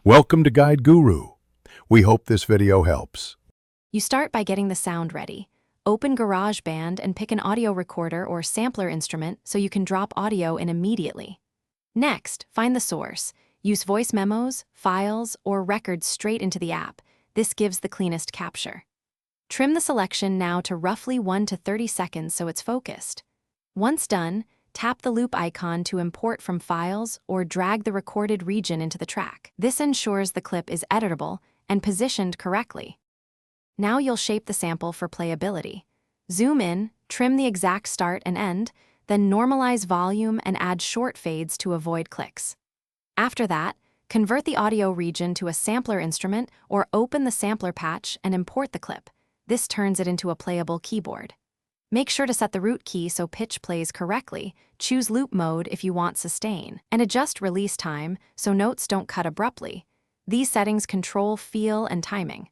Welcome to Guide Guru. We hope this video helps. You start by getting the sound ready. Open Garageband and pick an audio recorder or sampler instrument so you can drop audio in immediately. Next, find the source. Use voice memos, files, or records straight into the app. This gives the cleanest capture. Trim the selection now to roughly 1 to 30 seconds so it's focused. Once done, tap the loop icon to import from files or drag the recorded region into the track. This ensures the clip is editable and positioned correctly. Now you'll shape the sample for playability. Zoom in, trim the exact start and end, then normalize volume and add short fades to avoid clicks. After that, convert the audio region to a sampler instrument or open the sampler patch and import the clip. This turns it into a playable keyboard. Make sure to set the root key so pitch plays correctly, choose loop mode if you want sustain, and adjust release time so notes don't cut abruptly. These settings control feel and timing.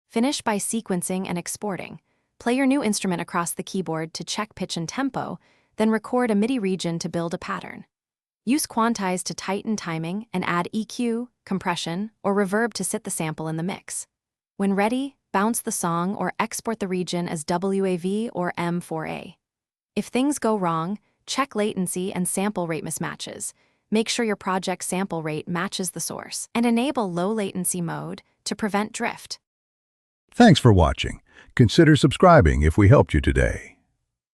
Finish by sequencing and exporting. Play your new instrument across the keyboard to check pitch and tempo, then record a MIDI region to build a pattern. Use quantize to tighten timing and add EQ, compression, or reverb to sit the sample in the mix. When ready, bounce the song or export the region as WAV or M4A. If things go wrong, check latency and sample rate mismatches. Make sure your project's sample rate matches the source, and enable low latency mode to prevent drift. Thanks for watching. Consider subscribing if we helped you today.